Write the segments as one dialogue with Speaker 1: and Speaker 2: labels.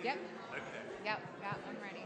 Speaker 1: Yep.
Speaker 2: Okay.
Speaker 1: Yep, I'm ready.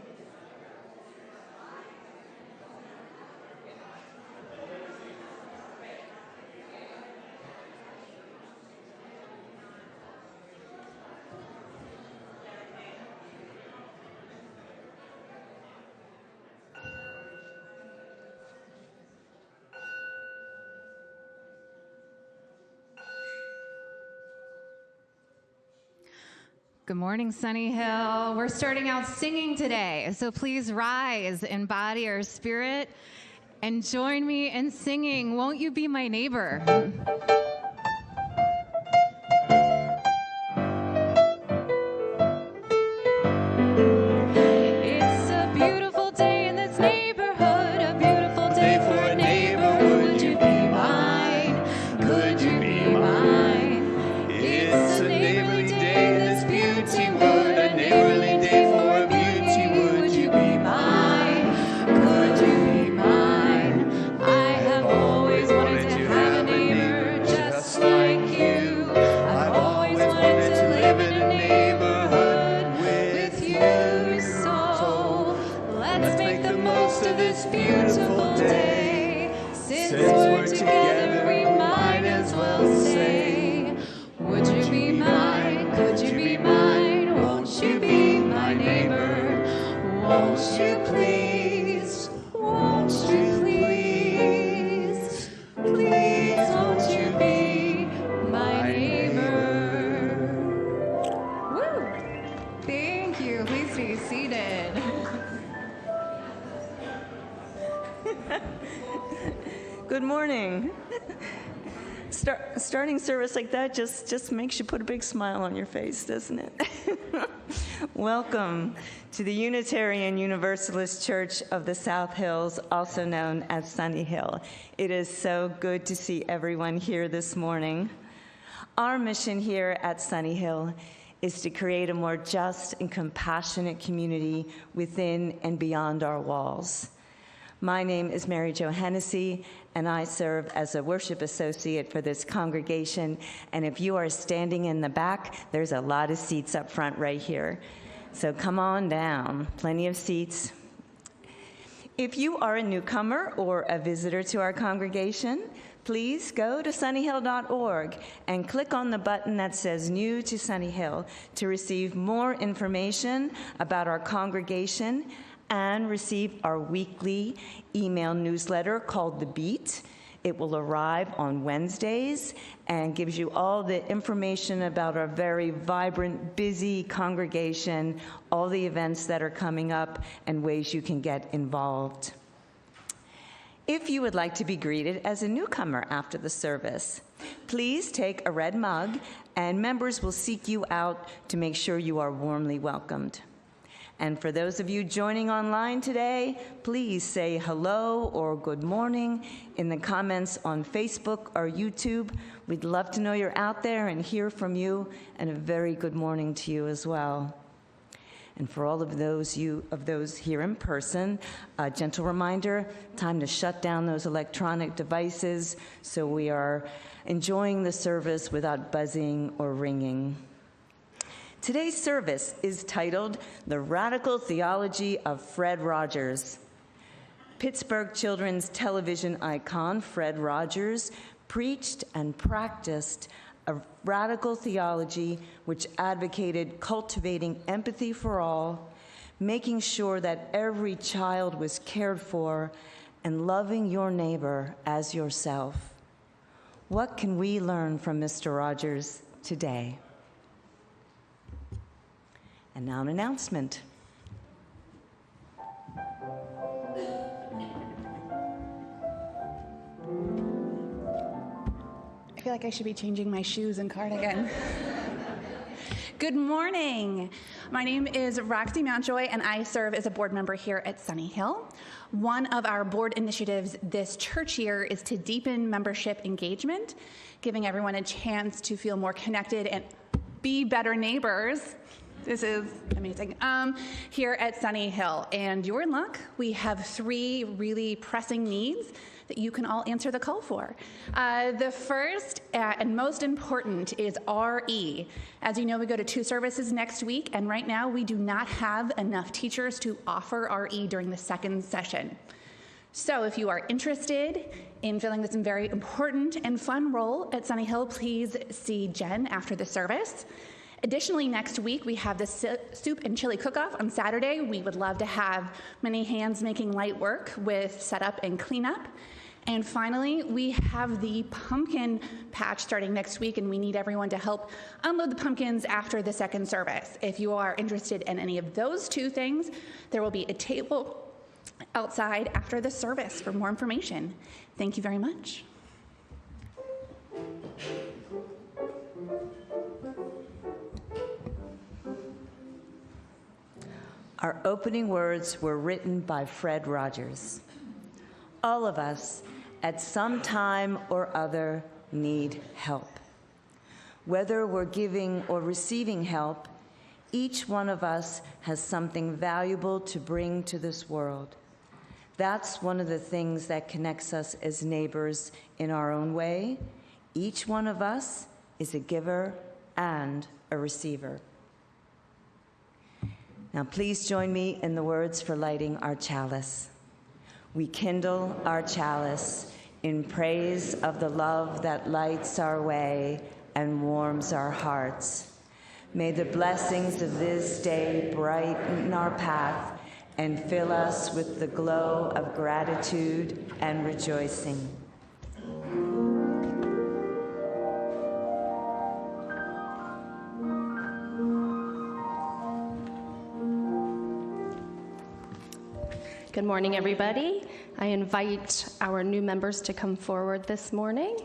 Speaker 1: Good morning, Sunnyhill. We're starting out singing today, so please rise in body or spirit and join me in singing, Won't You Be My Neighbor? It's a beautiful day in this neighborhood, a beautiful day for a neighbor. Would you be mine? Could you be mine? It's a neighborly day in this beauty wood, a neighborly day for a beauty. Would you be mine? Could you be mine? I have always wanted to have a neighbor just like you. I've always wanted to live in a neighborhood with you. So let's make the most of this beautiful day. Since we're together, we might as well say, would you be mine? Could you be mine? Won't you be my neighbor? Won't you please? Won't you please? Please won't you be my neighbor? Woo! Thank you. Please be seated.
Speaker 3: Good morning. Starting service like that just makes you put a big smile on your face, doesn't it? Welcome to the Unitarian Universalist Church of the South Hills, also known as Sunnyhill. It is so good to see everyone here this morning. Our mission here at Sunnyhill is to create a more just and compassionate community within and beyond our walls. My name is Mary Jo Hennessy, and I serve as a worship associate for this congregation. And if you are standing in the back, there's a lot of seats up front right here. So come on down, plenty of seats. If you are a newcomer or a visitor to our congregation, please go to sunnyhill.org and click on the button that says New to Sunnyhill to receive more information about our congregation and receive our weekly email newsletter called The Beat. It will arrive on Wednesdays and gives you all the information about our very vibrant, busy congregation, all the events that are coming up, and ways you can get involved. If you would like to be greeted as a newcomer after the service, please take a red mug, and members will seek you out to make sure you are warmly welcomed. And for those of you joining online today, please say hello or good morning in the comments on Facebook or YouTube. We'd love to know you're out there and hear from you, and a very good morning to you as well. And for all of those here in person, a gentle reminder, time to shut down those electronic devices so we are enjoying the service without buzzing or ringing. Today's service is titled The Radical Theology of Fred Rogers. Pittsburgh children's television icon Fred Rogers preached and practiced a radical theology which advocated cultivating empathy for all, making sure that every child was cared for, and loving your neighbor as yourself. What can we learn from Mr. Rogers today? And now an announcement.
Speaker 4: I feel like I should be changing my shoes and cardigan. Good morning. My name is Roxy Mountjoy, and I serve as a board member here at Sunnyhill. One of our board initiatives this church year is to deepen membership engagement, giving everyone a chance to feel more connected and be better neighbors. This is amazing. Here at Sunnyhill, and you're in luck. We have 3 really pressing needs that you can all answer the call for. The first and most important is RE. As you know, we go to 2 services next week, and right now we do not have enough teachers to offer RE during the second session. So if you are interested in filling this very important and fun role at Sunnyhill, please see Jen after the service. Additionally, next week we have the soup and chili cook-off on Saturday. We would love to have many hands making light work with setup and cleanup. And finally, we have the pumpkin patch starting next week, and we need everyone to help unload the pumpkins after the second service. If you are interested in any of those 2 things, there will be a table outside after the service for more information. Thank you very much.
Speaker 3: Our opening words were written by Fred Rogers. All of us, at some time or other, need help. Whether we're giving or receiving help, each one of us has something valuable to bring to this world. That's one of the things that connects us as neighbors in our own way. Each one of us is a giver and a receiver. Now please join me in the words for lighting our chalice. We kindle our chalice in praise of the love that lights our way and warms our hearts. May the blessings of this day brighten our path and fill us with the glow of gratitude and rejoicing.
Speaker 1: Good morning, everybody. I invite our new members to come forward this morning.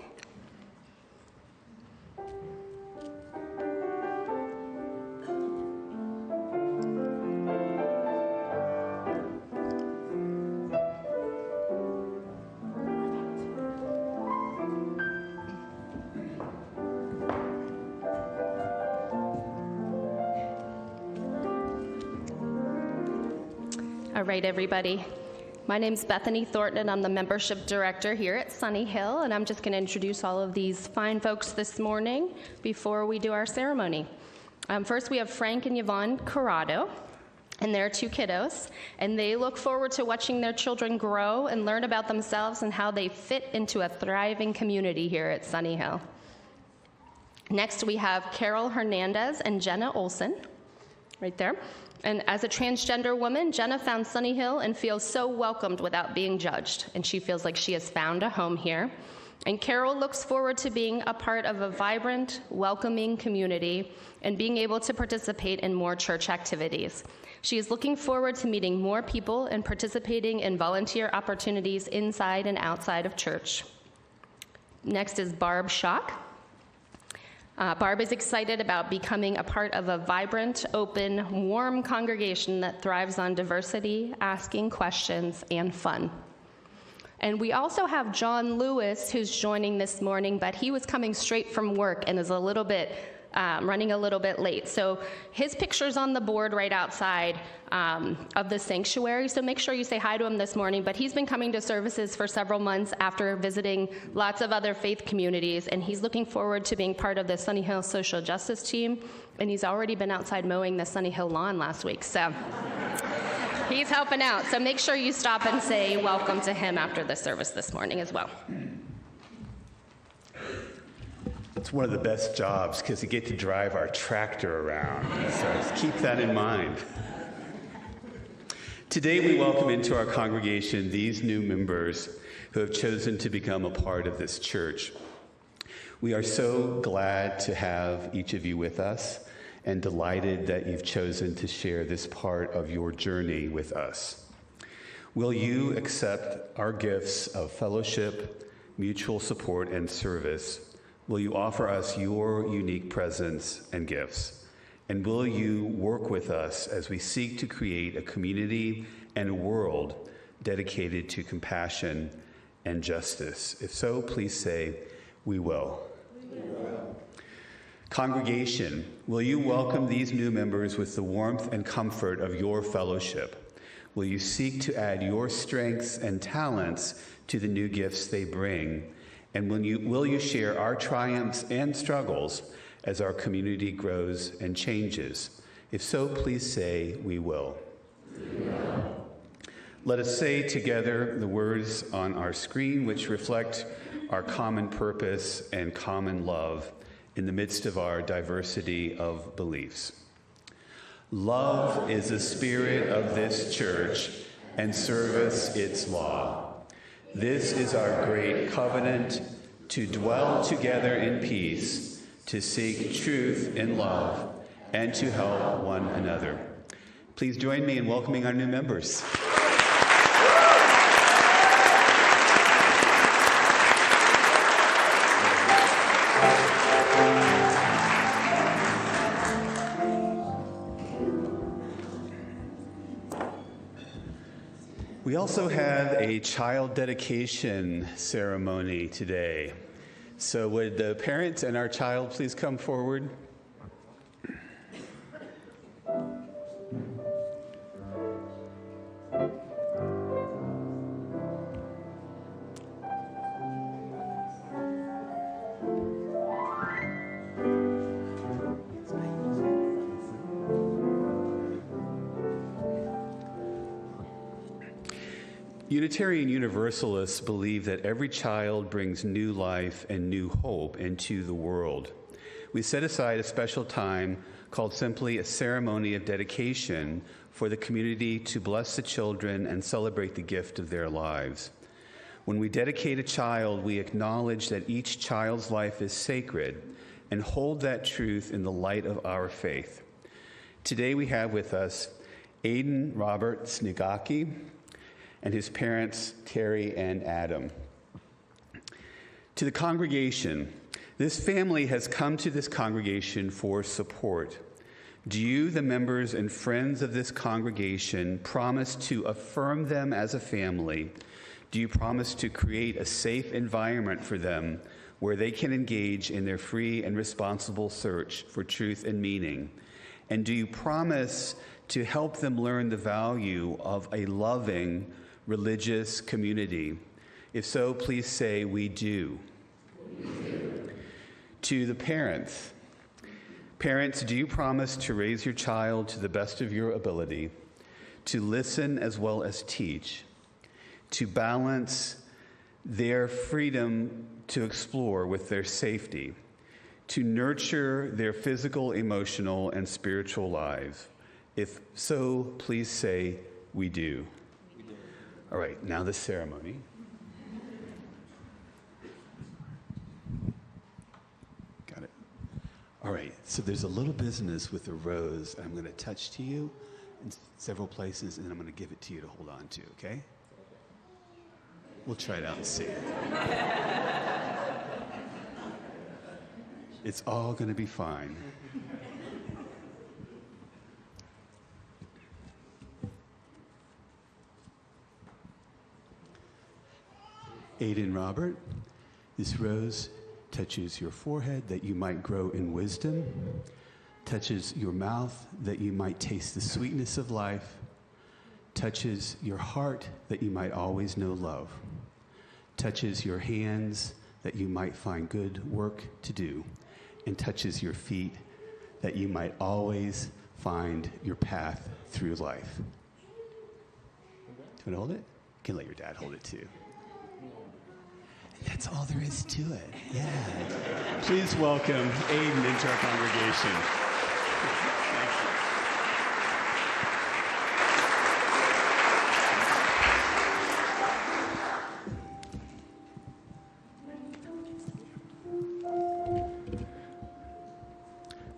Speaker 1: All right, everybody. My name's Bethany Thornton, and I'm the membership director here at Sunnyhill, and I'm just going to introduce all of these fine folks this morning before we do our ceremony. First, we have Frank and Yvonne Corrado, and their 2 kiddos, and they look forward to watching their children grow and learn about themselves and how they fit into a thriving community here at Sunnyhill. Next, we have Carol Hernandez and Jenna Olson, right there. And as a transgender woman, Jenna found Sunnyhill and feels so welcomed without being judged, and she feels like she has found a home here. And Carol looks forward to being a part of a vibrant, welcoming community and being able to participate in more church activities. She is looking forward to meeting more people and participating in volunteer opportunities inside and outside of church. Next is Barb Schock. Barb is excited about becoming a part of a vibrant, open, warm congregation that thrives on diversity, asking questions, and fun. And we also have John Lewis, who's joining this morning, but he was coming straight from work and is running a little bit late. So his picture's on the board right outside of the sanctuary, so make sure you say hi to him this morning. But he's been coming to services for several months after visiting lots of other faith communities, and he's looking forward to being part of the Sunnyhill social justice team, and he's already been outside mowing the Sunnyhill lawn last week, so he's helping out. So make sure you stop and say welcome to him after the service this morning as well.
Speaker 2: It's one of the best jobs because you get to drive our tractor around. So just keep that in mind. Today we welcome into our congregation these new members who have chosen to become a part of this church. We are so glad to have each of you with us and delighted that you've chosen to share this part of your journey with us. Will you accept our gifts of fellowship, mutual support, and service? Will you offer us your unique presence and gifts? And will you work with us as we seek to create a community and a world dedicated to compassion and justice? If so, please say, we will. We will. Congregation, will you welcome these new members with the warmth and comfort of your fellowship? Will you seek to add your strengths and talents to the new gifts they bring? And will you share our triumphs and struggles as our community grows and changes? If so, please say, we will. We will. Let us say together the words on our screen which reflect our common purpose and common love in the midst of our diversity of beliefs. Love is the spirit of this church, and service its law. This is our great covenant, to dwell together in peace, to seek truth in love, and to help one another. Please join me in welcoming our new members. We also have a child dedication ceremony today. So would the parents and our child please come forward? Unitarian Universalists believe that every child brings new life and new hope into the world. We set aside a special time called simply a ceremony of dedication for the community to bless the children and celebrate the gift of their lives. When we dedicate a child, we acknowledge that each child's life is sacred and hold that truth in the light of our faith. Today we have with us Aiden Robert Snigaki and his parents, Terry and Adam. To the congregation, this family has come to this congregation for support. Do you, the members and friends of this congregation, promise to affirm them as a family? Do you promise to create a safe environment for them where they can engage in their free and responsible search for truth and meaning? And do you promise to help them learn the value of a loving, religious community? If so, please say, we do. We do. To the parents, do you promise to raise your child to the best of your ability, to listen as well as teach, to balance their freedom to explore with their safety, to nurture their physical, emotional, and spiritual lives? If so, please say, we do. All right, now the ceremony. Got it. All right, so there's a little business with the rose I'm going to touch to you in several places, and I'm going to give it to you to hold on to, okay? We'll try it out and see. It's all going to be fine. Aiden Robert, this rose touches your forehead that you might grow in wisdom, touches your mouth that you might taste the sweetness of life, touches your heart that you might always know love, touches your hands that you might find good work to do, and touches your feet that you might always find your path through life. Do you want to hold it? You can let your dad hold it too. That's all there is to it. Yeah. Please welcome Aiden into our congregation.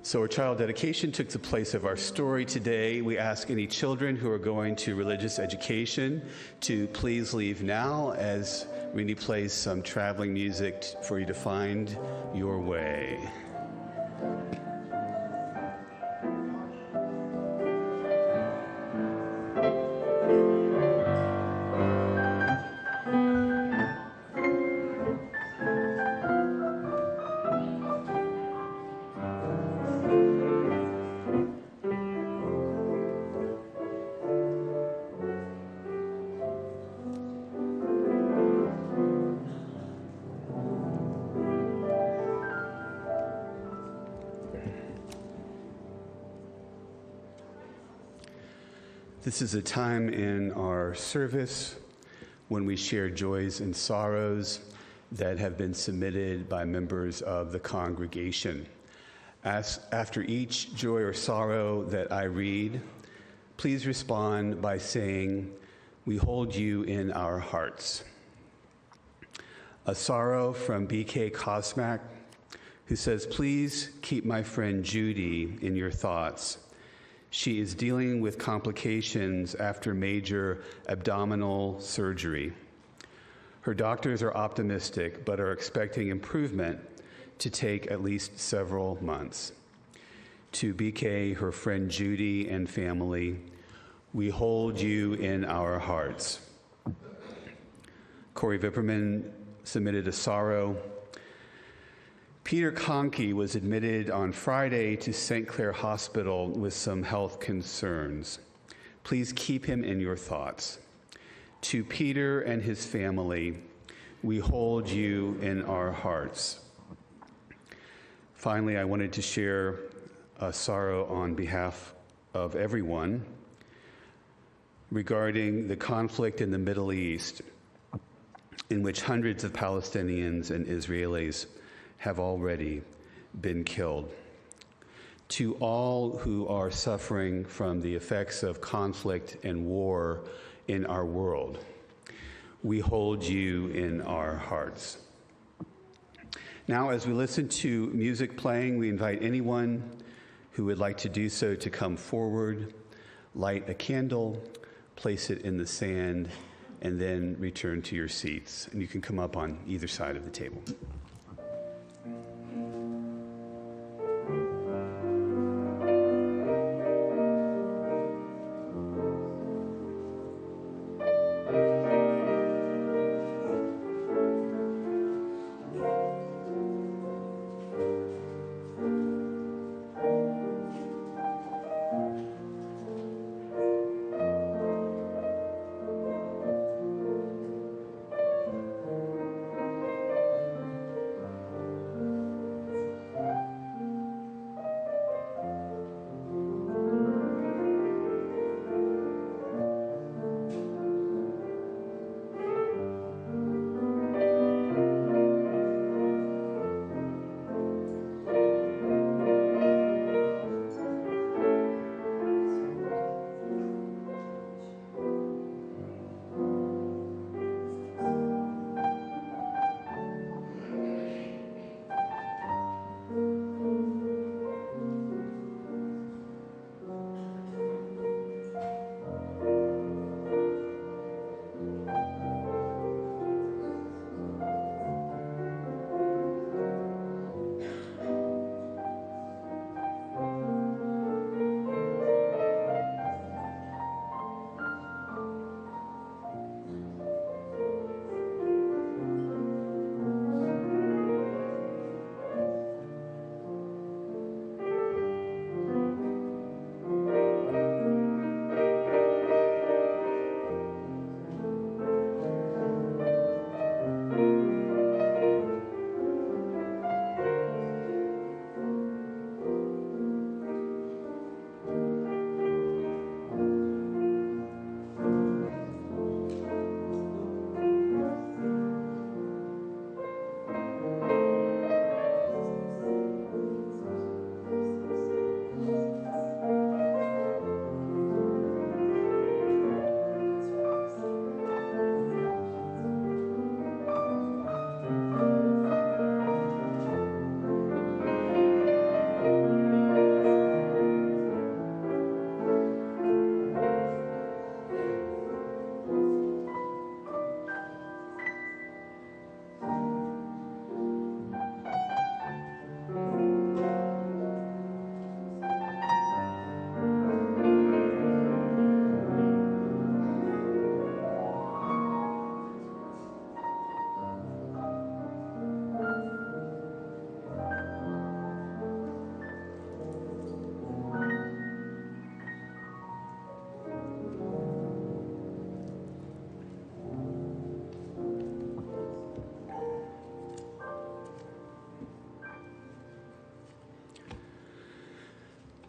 Speaker 2: So our child dedication took the place of our story today. We ask any children who are going to religious education to please leave now as Rini plays some traveling music for you to find your way. This is a time in our service when we share joys and sorrows that have been submitted by members of the congregation. After each joy or sorrow that I read, please respond by saying, "We hold you in our hearts." A sorrow from BK Kosmak, who says, "Please keep my friend Judy in your thoughts. She is dealing with complications after major abdominal surgery. Her doctors are optimistic, but are expecting improvement to take at least several months. To BK, her friend Judy, and family, we hold you in our hearts." Corey Vipperman submitted a sorrow. Peter Conkey was admitted on Friday to St. Clair Hospital with some health concerns. Please keep him in your thoughts. To Peter and his family, we hold you in our hearts. Finally, I wanted to share a sorrow on behalf of everyone regarding the conflict in the Middle East, in which hundreds of Palestinians and Israelis have already been killed. To all who are suffering from the effects of conflict and war in our world, we hold you in our hearts. Now, as we listen to music playing, we invite anyone who would like to do so to come forward, light a candle, place it in the sand, and then return to your seats. And you can come up on either side of the table.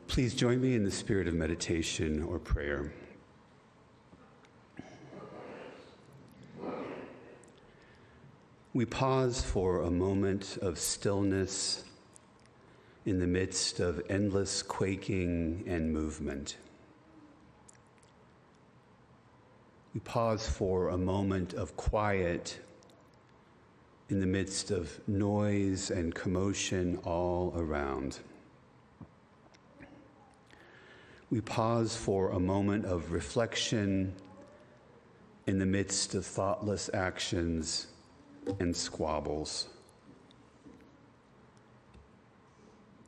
Speaker 2: Please join me in the spirit of meditation or prayer. We pause for a moment of stillness in the midst of endless quaking and movement. We pause for a moment of quiet in the midst of noise and commotion all around. We pause for a moment of reflection in the midst of thoughtless actions and squabbles.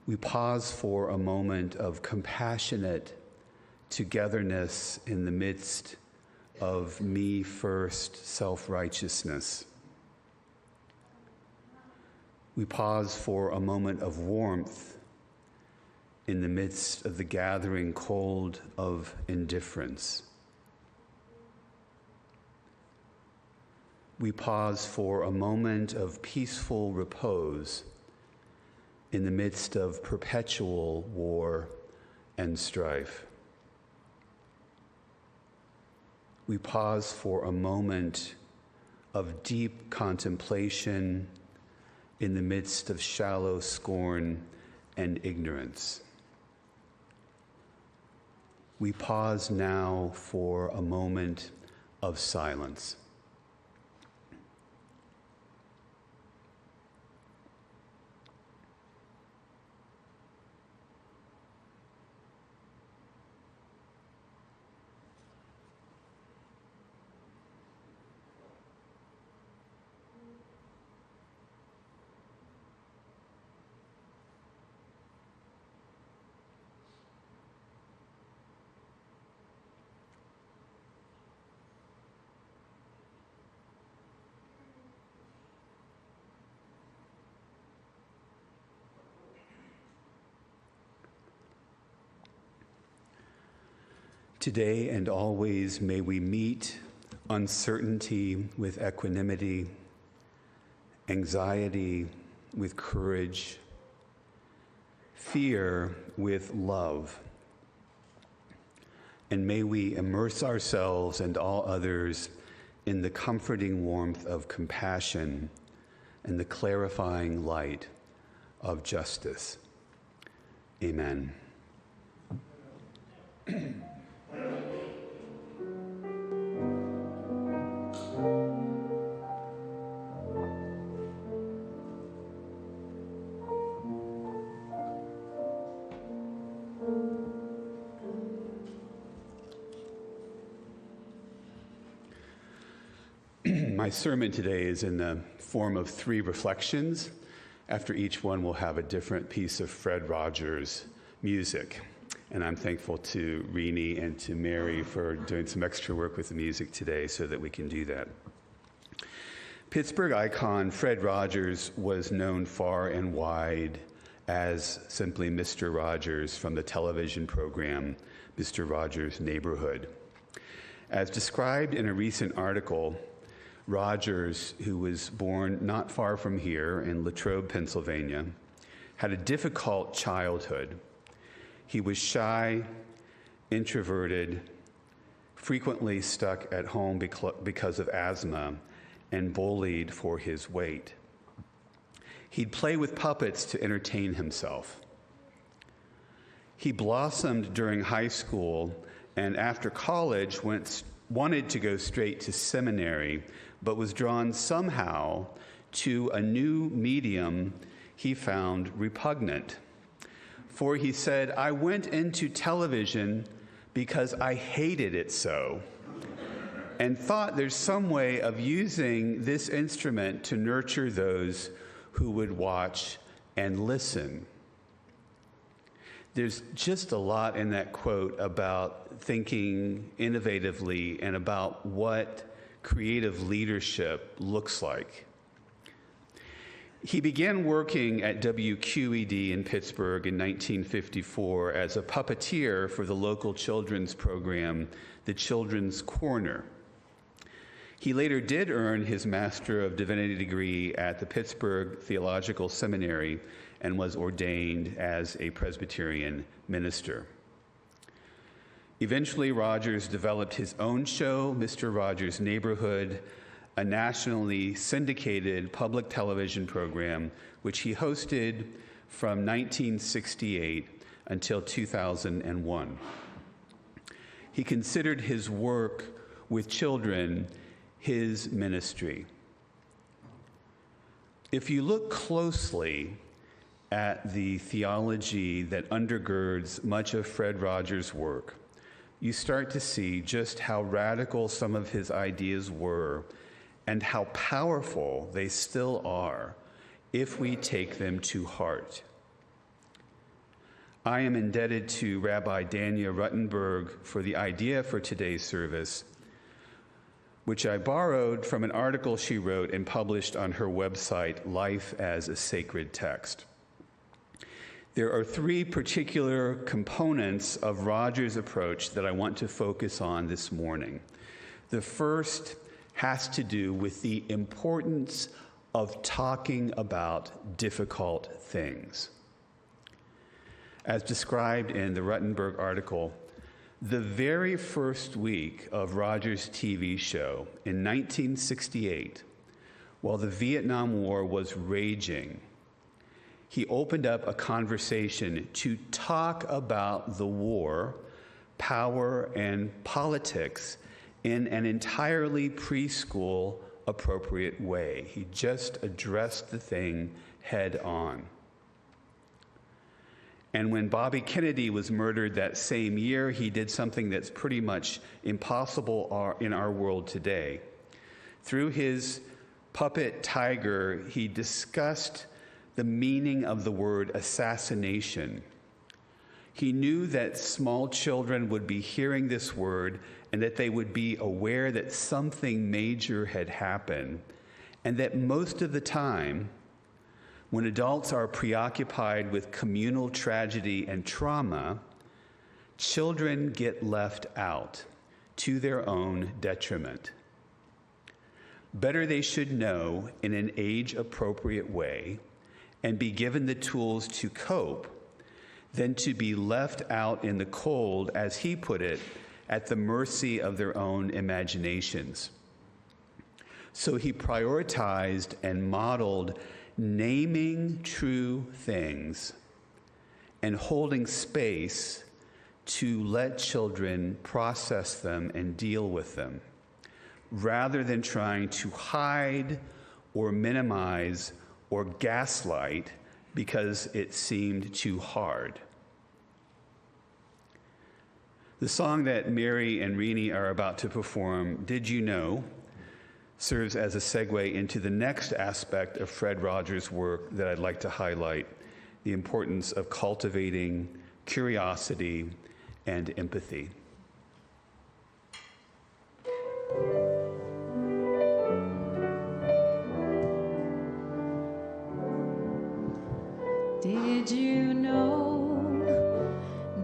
Speaker 2: We pause for a moment of compassionate togetherness in the midst of me-first self-righteousness. We pause for a moment of warmth in the midst of the gathering cold of indifference. We pause for a moment of peaceful repose in the midst of perpetual war and strife. We pause for a moment of deep contemplation in the midst of shallow scorn and ignorance. We pause now for a moment of silence. Today and always may we meet uncertainty with equanimity, anxiety with courage, fear with love. And may we immerse ourselves and all others in the comforting warmth of compassion and the clarifying light of justice. Amen. My sermon today is in the form of 3 reflections. After each one, we'll have a different piece of Fred Rogers music. And I'm thankful to Rini and to Mary for doing some extra work with the music today so that we can do that. Pittsburgh icon Fred Rogers was known far and wide as simply Mr. Rogers from the television program Mr. Rogers' Neighborhood. As described in a recent article, Rogers, who was born not far from here in Latrobe, Pennsylvania, had a difficult childhood. He was shy, introverted, frequently stuck at home because of asthma, and bullied for his weight. He'd play with puppets to entertain himself. He blossomed during high school, and after college wanted to go straight to seminary, but was drawn somehow to a new medium he found repugnant. For he said, "I went into television because I hated it so, and thought there's some way of using this instrument to nurture those who would watch and listen." There's just a lot in that quote about thinking innovatively and about what creative leadership looks like. He began working at WQED in Pittsburgh in 1954 as a puppeteer for the local children's program, The Children's Corner. He later did earn his Master of Divinity degree at the Pittsburgh Theological Seminary and was ordained as a Presbyterian minister. Eventually, Rogers developed his own show, Mr. Rogers' Neighborhood, a nationally syndicated public television program which he hosted from 1968 until 2001. He considered his work with children his ministry. If you look closely at the theology that undergirds much of Fred Rogers' work, you start to see just how radical some of his ideas were and how powerful they still are if we take them to heart. I am indebted to Rabbi Dania Ruttenberg for the idea for today's service, which I borrowed from an article she wrote and published on her website, Life as a Sacred Text. There are three particular components of Rogers' approach that I want to focus on this morning. The first has to do with the importance of talking about difficult things. As described in the Ruttenberg article, the very first week of Rogers' TV show in 1968, while the Vietnam War was raging, he opened up a conversation to talk about the war, power, and politics in an entirely preschool appropriate way. He just addressed the thing head on. And when Bobby Kennedy was murdered that same year, he did something that's pretty much impossible in our world today. Through his puppet tiger, he discussed the meaning of the word assassination. He knew that small children would be hearing this word and that they would be aware that something major had happened, and that most of the time, when adults are preoccupied with communal tragedy and trauma, children get left out to their own detriment. Better they should know in an age-appropriate way and be given the tools to cope than to be left out in the cold, as he put it, at the mercy of their own imaginations. So he prioritized and modeled naming true things and holding space to let children process them and deal with them, rather than trying to hide or minimize or gaslight because it seemed too hard. The song that Mary and Renee are about to perform, Did You Know?, serves as a segue into the next aspect of Fred Rogers' work that I'd like to highlight, the importance of cultivating curiosity and empathy.
Speaker 1: Did you know?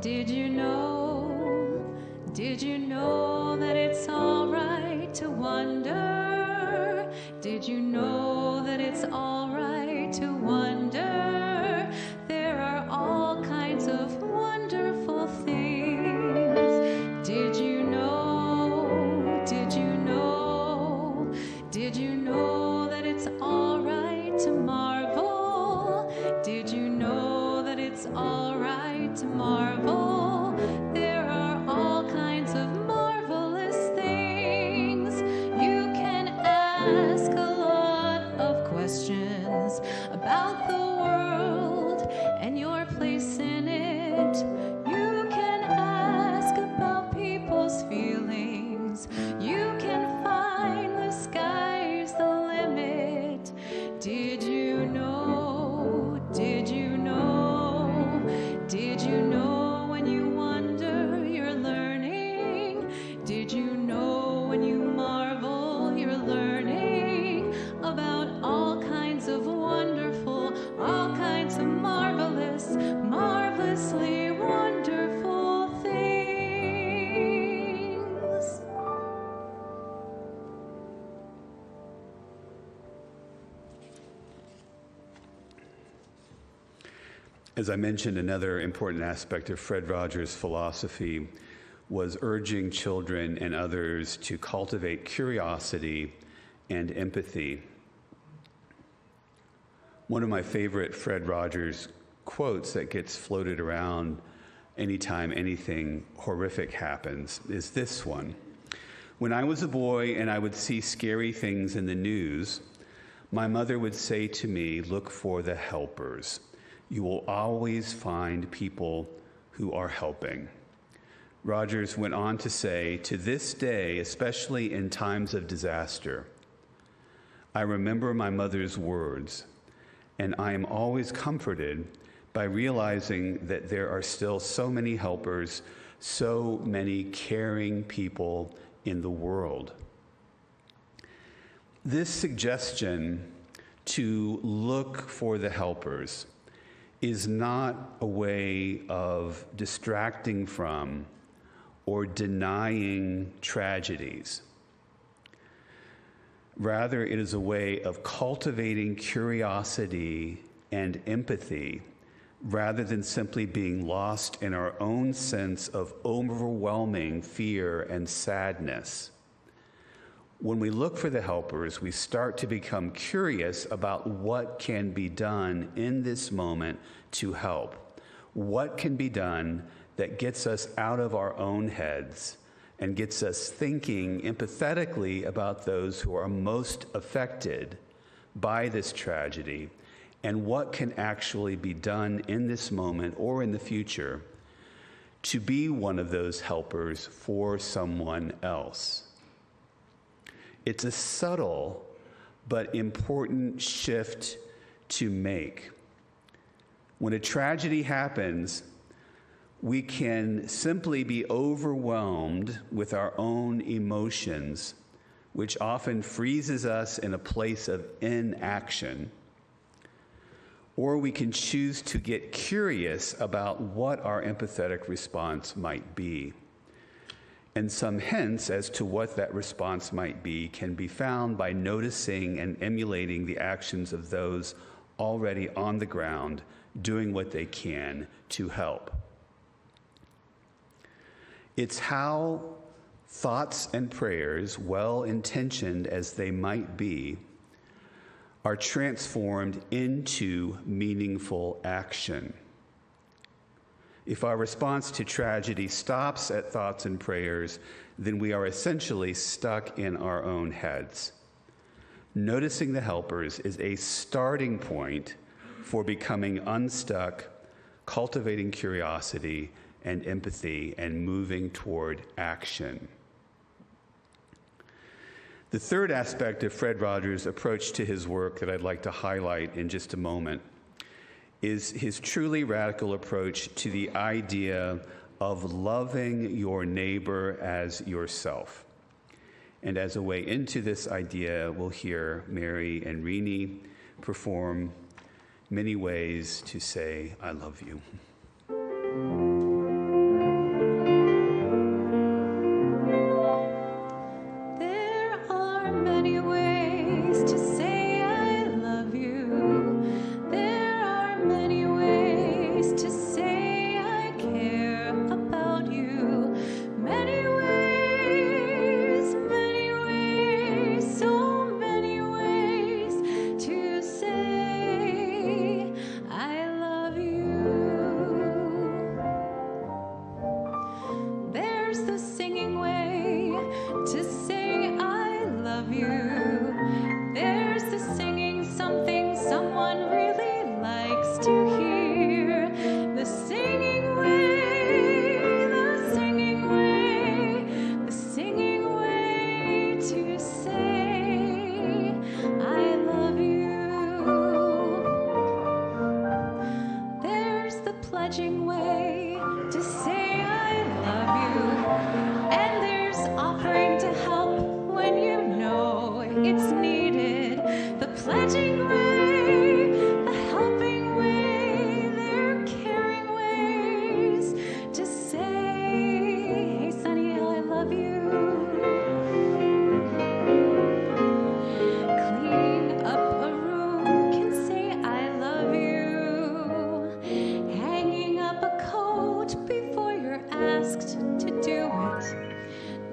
Speaker 1: Did you know? Did you know that it's all right to wonder? Did you know that it's all right to wonder? There are all kinds of wonderful things. Did you know? Did you know? Did you know that it's all right to marvel? Did you know that it's all right to marvel? There are all kinds of marvelous things. You can ask a lot of questions about the world and your place in it. You can ask about people's feelings. You can find the sky's the limit. Did you know? Did you know? Did you know when you wonder you're learning? Did you know when you marvel you're learning about all kinds of wonderful, all kinds of marvelous, marvelously wonderful things?
Speaker 2: As I mentioned, another important aspect of Fred Rogers' philosophy was urging children and others to cultivate curiosity and empathy. One of my favorite Fred Rogers quotes that gets floated around anytime anything horrific happens is this one. When I was a boy and I would see scary things in the news, my mother would say to me, look for the helpers. You will always find people who are helping. Rogers went on to say, to this day, especially in times of disaster, I remember my mother's words, and I am always comforted by realizing that there are still so many helpers, so many caring people in the world. This suggestion to look for the helpers is not a way of distracting from or denying tragedies. Rather, it is a way of cultivating curiosity and empathy rather than simply being lost in our own sense of overwhelming fear and sadness. When we look for the helpers, we start to become curious about what can be done in this moment to help. What can be done that gets us out of our own heads and gets us thinking empathetically about those who are most affected by this tragedy, and what can actually be done in this moment or in the future to be one of those helpers for someone else. It's a subtle but important shift to make. When a tragedy happens, we can simply be overwhelmed with our own emotions, which often freezes us in a place of inaction. Or we can choose to get curious about what our empathetic response might be. And some hints as to what that response might be can be found by noticing and emulating the actions of those already on the ground, doing what they can to help. It's how thoughts and prayers, well-intentioned as they might be, are transformed into meaningful action. If our response to tragedy stops at thoughts and prayers, then we are essentially stuck in our own heads. Noticing the helpers is a starting point for becoming unstuck, cultivating curiosity and empathy, and moving toward action. The third aspect of Fred Rogers' approach to his work that I'd like to highlight in just a moment is his truly radical approach to the idea of loving your neighbor as yourself. And as a way into this idea, we'll hear Mary and Rini perform Many Ways to Say I Love You.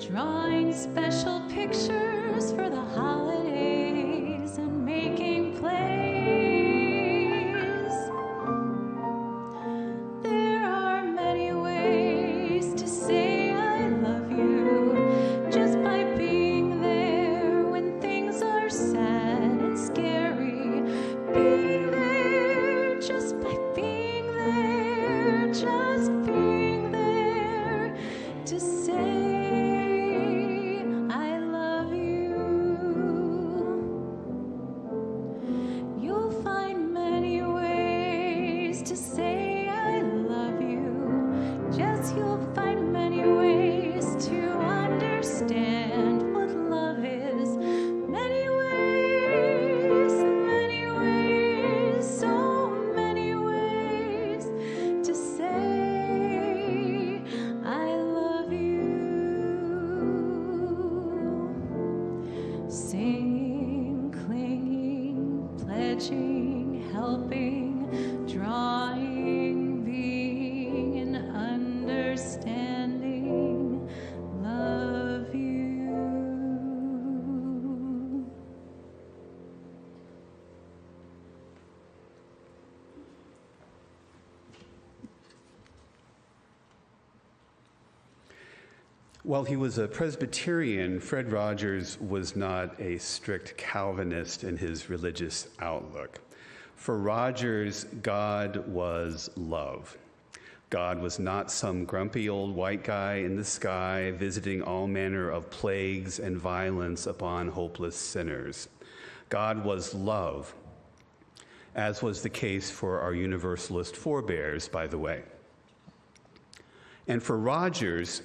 Speaker 1: Drawing special pictures for the holidays. stretching, helping, drawing, being, and understanding. Love you.
Speaker 2: While he was a Presbyterian, Fred Rogers was not a strict Calvinist in his religious outlook. For Rogers, God was love. God was not some grumpy old white guy in the sky visiting all manner of plagues and violence upon hopeless sinners. God was love, as was the case for our Universalist forebears, by the way. And for Rogers,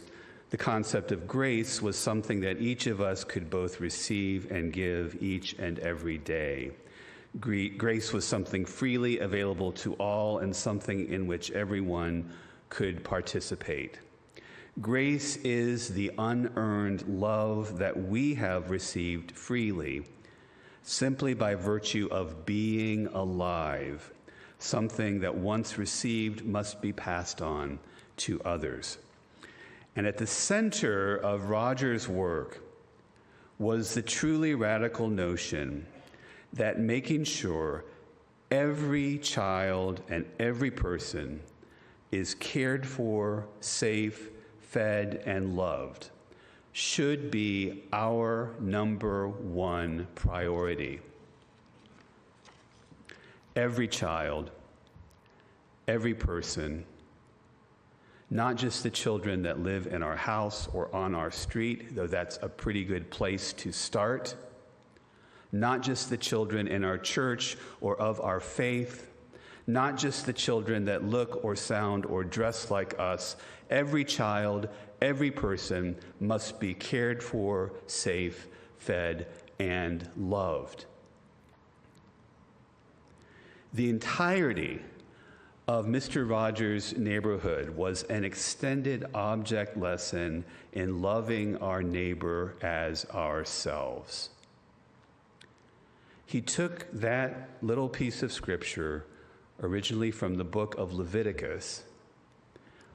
Speaker 2: the concept of grace was something that each of us could both receive and give each and every day. Grace was something freely available to all and something in which everyone could participate. Grace is the unearned love that we have received freely, simply by virtue of being alive. Something that once received must be passed on to others. And at the center of Rogers' work was the truly radical notion that making sure every child and every person is cared for, safe, fed, and loved should be our number one priority. Every child, every person, not just the children that live in our house or on our street, though that's a pretty good place to start. Not just the children in our church or of our faith. Not just the children that look or sound or dress like us. Every child, every person must be cared for, safe, fed, and loved. The entirety of Mr. Rogers' neighborhood was an extended object lesson in loving our neighbor as ourselves. He took that little piece of scripture, originally from the book of Leviticus,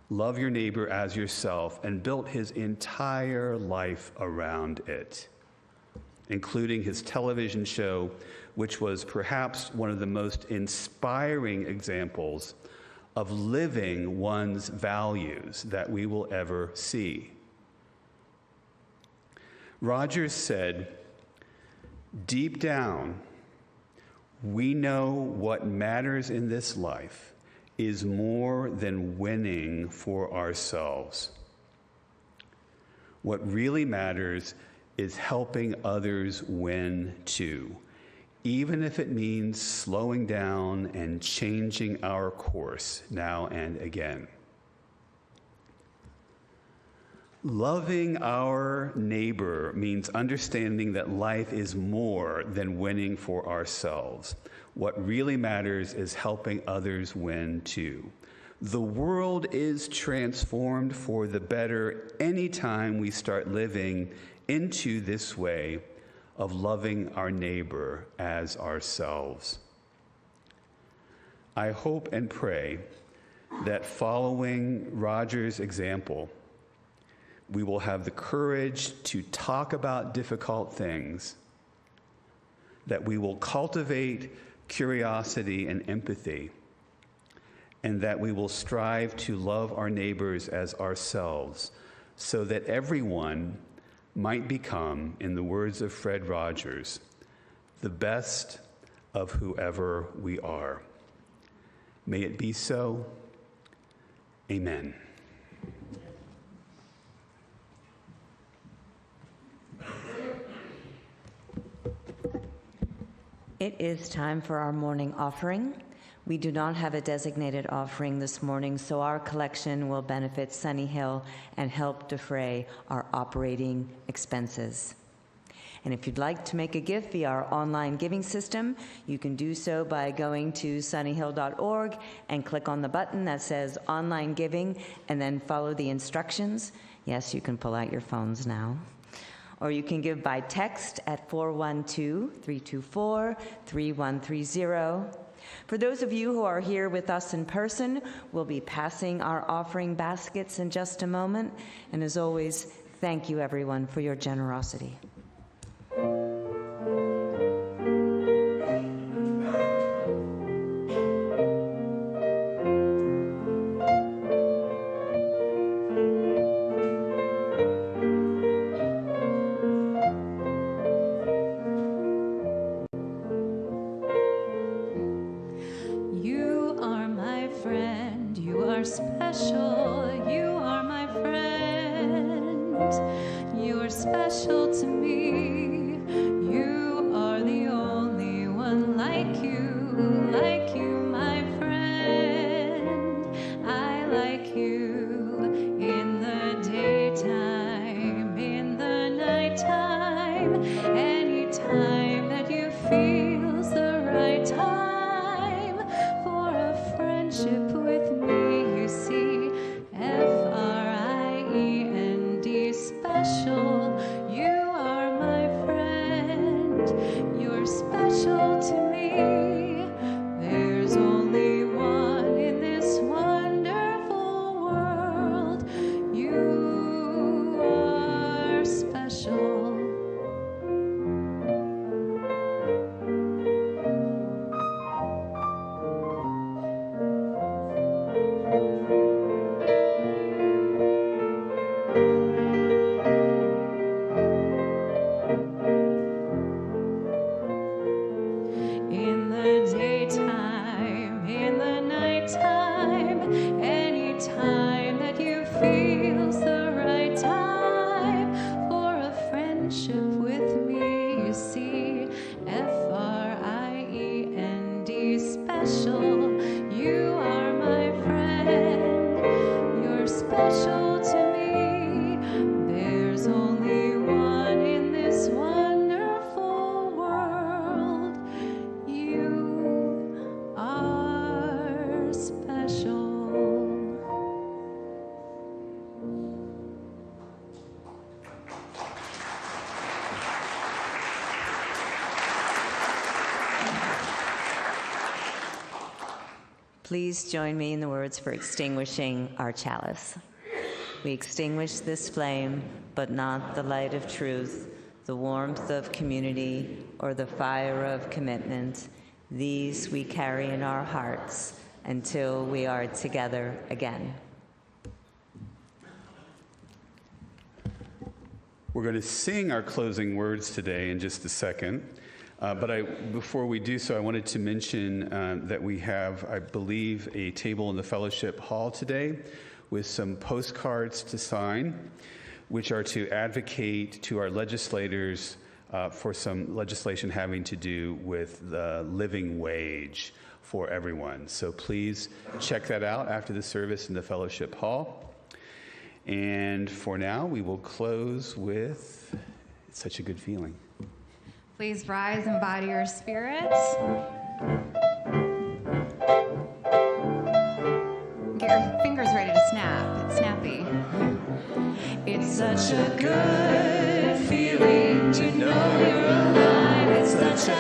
Speaker 2: love your neighbor as yourself, and built his entire life around it, including his television show, which was perhaps one of the most inspiring examples of living one's values that we will ever see. Rogers said, "Deep down, we know what matters in this life is more than winning for ourselves. What really matters is helping others win too, even if it means slowing down and changing our course now and again." Loving our neighbor means understanding that life is more than winning for ourselves. What really matters is helping others win too. The world is transformed for the better anytime we start living into this way of loving our neighbor as ourselves. I hope and pray that following Rogers' example, we will have the courage to talk about difficult things, that we will cultivate curiosity and empathy, and that we will strive to love our neighbors as ourselves, so that everyone might become, in the words of Fred Rogers, the best of whoever we are. May it be so. Amen.
Speaker 3: It is time for our morning offering. We do not have a designated offering this morning, so our collection will benefit Sunnyhill and help defray our operating expenses. And if you'd like to make a gift via our online giving system, you can do so by going to sunnyhill.org and click on the button that says Online Giving, and then follow the instructions. Yes, you can pull out your phones now. Or you can give by text at 412-324-3130. For those of you who are here with us in person, we'll be passing our offering baskets in just a moment. And as always, thank you everyone for your generosity.
Speaker 1: You are my friend, you are special, you are my friend. You are special to me, you are the only one like you, my friend. I like you in the daytime, in the nighttime, anytime that you feel's the right time for a friendship with me. You see, Friend, special. You are my friend. You're special to me. There's only one in this wonderful world. You are special. In the daytime, in the nighttime, anytime that you feel's the right time for a friendship with me. You see, Friend, special. You are my friend. You're special to me. There's only one in this wonderful world. You are special.
Speaker 3: Please join me in the words for extinguishing our chalice. We extinguish this flame, but not the light of truth, the warmth of community, or the fire of commitment. These we carry in our hearts until we are together again.
Speaker 2: We're going to sing our closing words today in just a second. Before we do so, I wanted to mention that we have, I believe, a table in the fellowship hall today with some postcards to sign, which are to advocate to our legislators for some legislation having to do with the living wage for everyone. So please check that out after the service in the fellowship hall. And for now, we will close with "It's Such a Good Feeling."
Speaker 1: Please rise and bow to your spirits. Get your fingers ready to snap. It's snappy. It's such a good feeling to know you're alive. It's such a